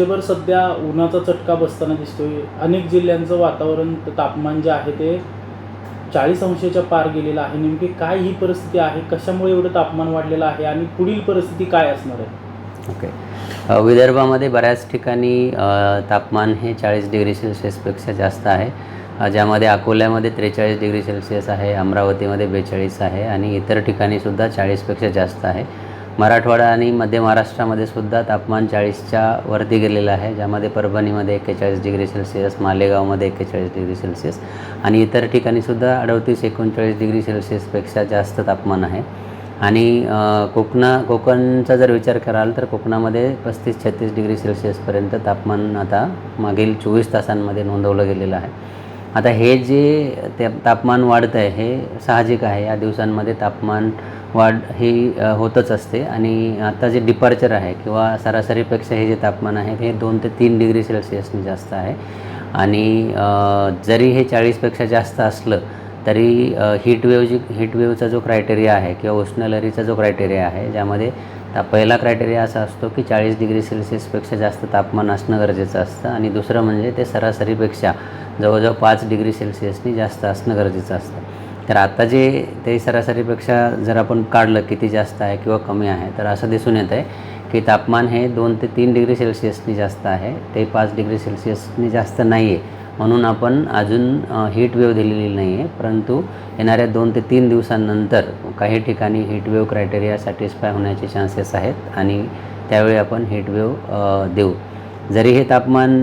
राज्यभर सध्या उन्हाचा चटका बसताना दिसतोय. अनेक जिल्ह्यांचं वातावरण तापमान जे आहे ते 40 अंशाच्या पार गेलेलं आहे. नेमकी काय ही परिस्थिती आहे? कशामुळे एवढं तापमान वाढलेलं आहे आणि पुढील परिस्थिती काय असणार आहे? ओके. विदर्भामध्ये बऱ्याच ठिकाणी तापमान हे 40 डिग्री सेल्सिअसपेक्षा जास्त आहे. ज्यामध्ये अकोल्यामध्ये 43 डिग्री सेल्सिअस आहे, अमरावतीमध्ये 42 आहे आणि इतर ठिकाणीसुद्धा 40पेक्षा जास्त आहे. मराठवाडा आणि मध्य महाराष्ट्रामध्ये सुद्धा तापमान 40च्या वरती गेलेलं आहे, ज्यामध्ये परभणीमध्ये 41 डिग्री सेल्सिअस, मालेगावमध्ये 41 डिग्री सेल्सिअस आणि इतर ठिकाणीसुद्धा 38-39 डिग्री सेल्सिअसपेक्षा जास्त तापमान आहे. आणि कोकणचा जर विचार कराल तर कोकणामध्ये 35-36 डिग्री सेल्सिअसपर्यंत तापमान आता मागील 24 तासांमध्ये नोंदवलं गेलेलं आहे. आता हे जे तापमान वाढतं आहे हे साहजिक आहे. या दिवसांमध्ये तापमान वाढ ही होतच असते आणि आता जे डिपार्चर आहे किंवा सरासरीपेक्षा हे जे तापमान आहे हे 2 ते 3 डिग्री सेल्सिअसने जास्त आहे. आणि जरी हे 40पेक्षा जास्त असलं तरी हीटवेव्हचा जो क्रायटेरिया आहे किंवा उष्णलहरीचा जो क्रायटेरिया आहे, ज्यामध्ये पहिला क्रायटेरिया असा असतो की 40 डिग्री सेल्सिअसपेक्षा जास्त तापमान असणं गरजेचं असतं आणि दुसरं म्हणजे ते सरासरीपेक्षा जवळजवळ 5 डिग्री सेल्सिअसनी जास्त असणं गरजेचं असतं. तर आता जे ते सरासरीपेक्षा जर आपण काढलं किती जास्त आहे किंवा कमी आहे, तर असं दिसून येतं आहे की तापमान हे 2 ते 3 डिग्री सेल्सिअसनी जास्त आहे, ते 5 डिग्री सेल्सिअसनी जास्त नाही आहे. म्हणून आपण अजून हीटवेव्ह दिलेली नाही आहे, परंतु येणाऱ्या 2 ते 3 दिवसांनंतर काही ठिकाणी हीटवेव्ह क्रायटेरिया सॅटिस्फाय होण्याचे चान्सेस आहेत आणि त्यावेळी आपण हीटवेव्ह देऊ. जरी हे तापमान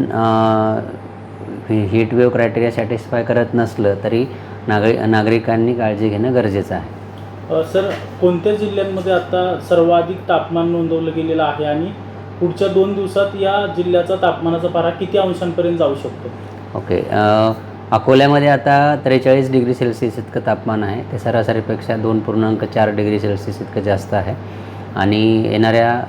हीटवेव्ह क्रायटेरिया सॅटिस्फाय करत नसलं तरी नागरिकांनी काळजी घेणं गरजेचं आहे. सर, कोणत्या जिल्ह्यांमध्ये आता सर्वाधिक तापमान नोंदवलं गेलेलं आहे आणि पुढच्या 2 दिवसात या जिल्ह्याचा तापमानाचा पारा किती अंशांपर्यंत जाऊ शकतो? ओके. अकोल्यामध्ये आता 43 डिग्री सेल्सिअस इतकं तापमान आहे. ते सरासरीपेक्षा 2.4 डिग्री सेल्सिअस इतकं जास्त आहे आणि येणाऱ्या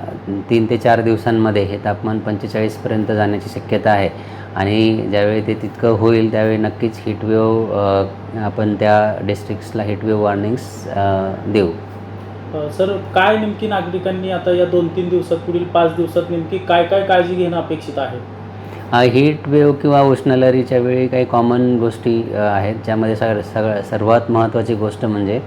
3 ते 4 दिवसांमध्ये हे तापमान 45पर्यंत जाण्याची शक्यता आहे आणि ज्यावेळी ते तितकं होईल त्यावेळी नक्कीच हीटवेव्ह आपण त्या डिस्ट्रिक्ट्सला हीटवेव्ह वॉर्निंग्स देऊ. सर, काय नेमकी नागरिकांनी आता या 2-3 दिवसात, पुढील 5 दिवसात नेमकी काय काय काळजी घेणं अपेक्षित आहे? हीटवेव्ह किंवा उष्णलहरीच्या वेळी काही कॉमन गोष्टी आहेत, ज्यामध्ये सर्वात महत्त्वाची गोष्ट म्हणजे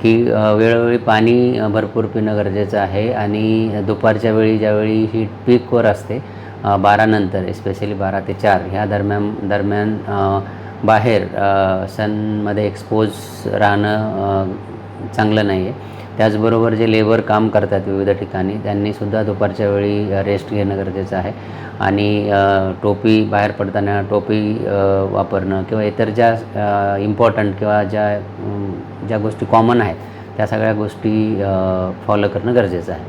की वेळोवेळी पाणी भरपूर पिणं गरजेचं आहे आणि दुपारच्या वेळी ज्यावेळी हीट पीकवर असते 12 नंतर, स्पेशली 12 ते 4 ह्या दरम्यान बाहेर सनमध्ये एक्सपोज राहणं चांगलं नाही आहे. त्याचबरोबर जे लेबर काम करतात विविध ठिकाणी त्यांनीसुद्धा दुपारच्या वेळी रेस्ट घेणं गरजेचं आहे आणि टोपी, बाहेर पडताना टोपी वापरणं किंवा इतर ज्या इम्पॉर्टंट किंवा ज्या गोष्टी कॉमन आहेत त्या सगळ्या गोष्टी फॉलो करणं गरजेचं आहे.